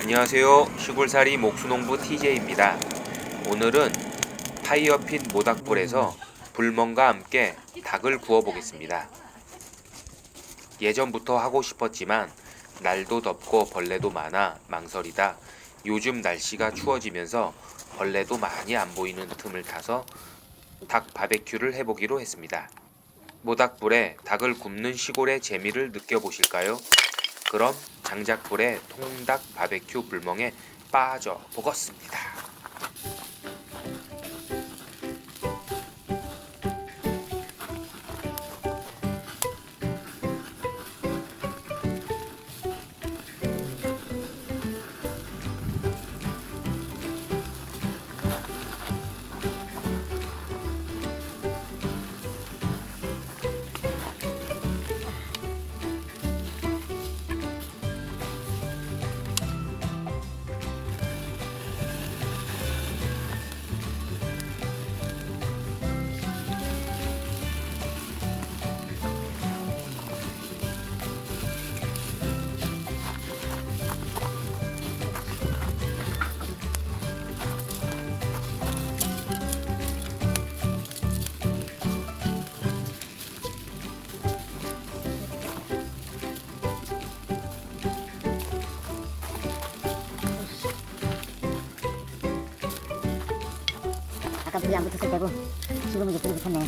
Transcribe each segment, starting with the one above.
안녕하세요. 시골살이 목수농부 TJ입니다. 오늘은 파이어핏 모닥불에서 불멍과 함께 닭을 구워 보겠습니다. 예전부터 하고 싶었지만 날도 덥고 벌레도 많아 망설이다 요즘 날씨가 추워지면서 벌레도 많이 안 보이는 틈을 타서 닭 바베큐를 해보기로 했습니다. 모닥불에 닭을 굽는 시골의 재미를 느껴보실까요? 그럼 장작불에 통닭 바베큐 불멍에 빠져 보겠습니다. 아까 불이 안 붙었을 때고 지금은 이제 불이 붙었네.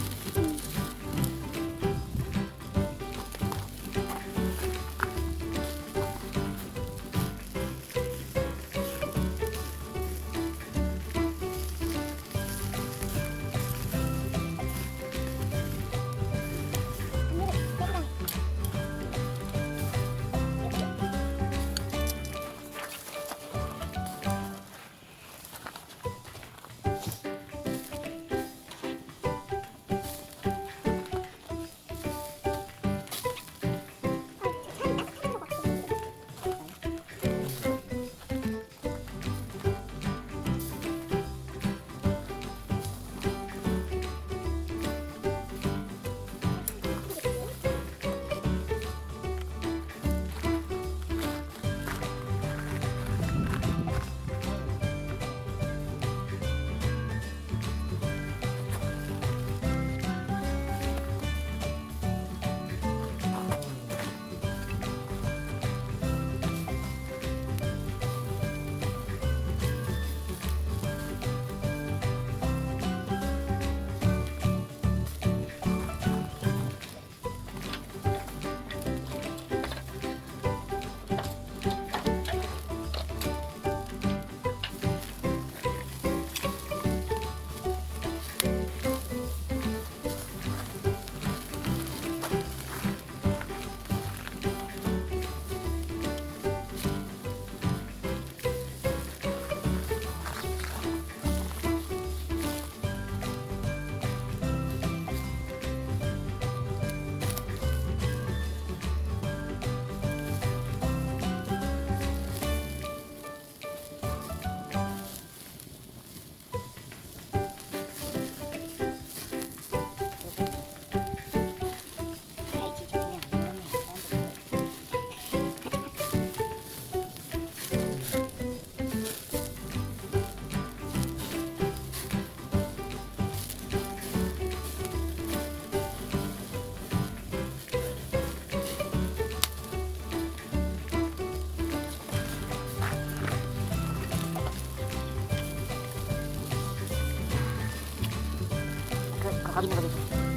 거기 있는 거지.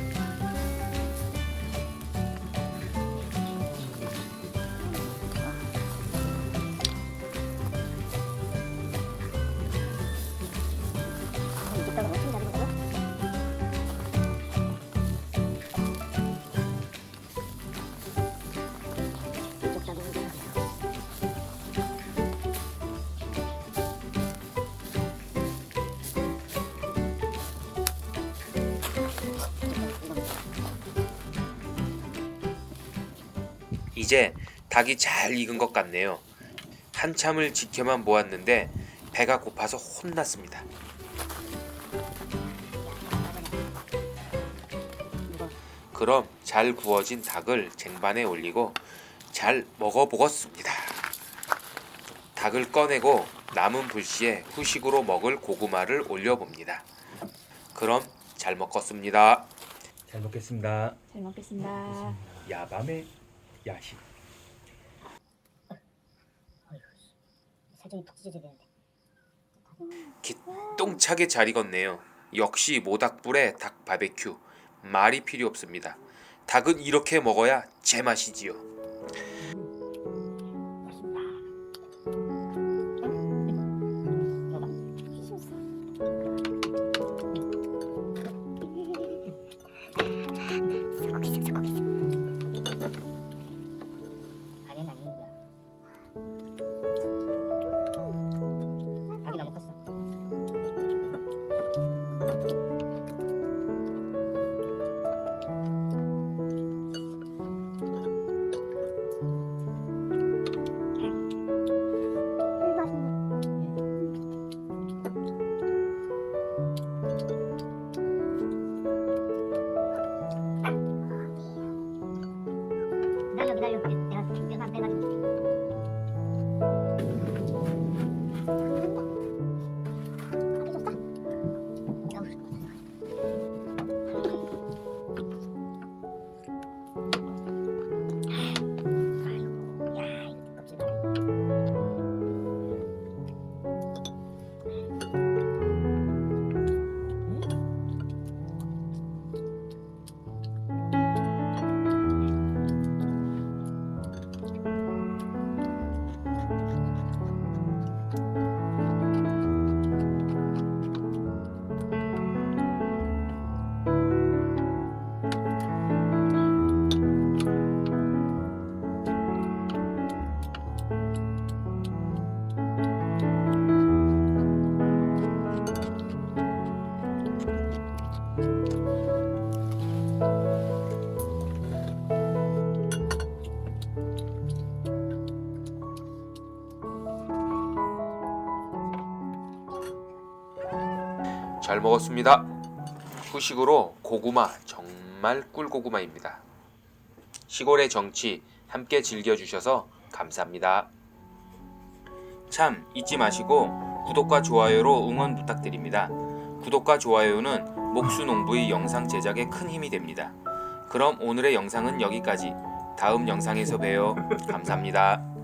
이쪽다가 엄청 잘 익었다고? 이쪽 작은 거. 이제 닭이 잘 익은 것 같네요. 한참을 지켜만 보았는데 배가 고파서 혼났습니다. 그럼 잘 구워진 닭을 쟁반에 올리고 잘 먹어보겠습니다. 닭을 꺼내고 남은 불씨에 후식으로 먹을 고구마를 올려봅니다. 그럼 잘 먹겠습니다. 잘 먹겠습니다. 잘 먹겠습니다. 야밤의 야식. 살짝이 푹 찢어져야 되는데. 기똥차게 잘 익었네요. 역시 모닥불에 닭 바베큐. 말이 필요 없습니다. 닭은 이렇게 먹어야 제맛이지요. 아니야, 아닌 거야. 닭이 너무 컸어. 기다려. 내가 뼈만 빼가지고. 잘 먹었습니다. 후식으로 고구마, 정말 꿀고구마입니다. 시골의 정치 함께 즐겨주셔서 감사합니다. 참 잊지 마시고 구독과 좋아요로 응원 부탁드립니다. 구독과 좋아요는 목수농부의 영상 제작에 큰 힘이 됩니다. 그럼 오늘의 영상은 여기까지. 다음 영상에서 봬요. 감사합니다.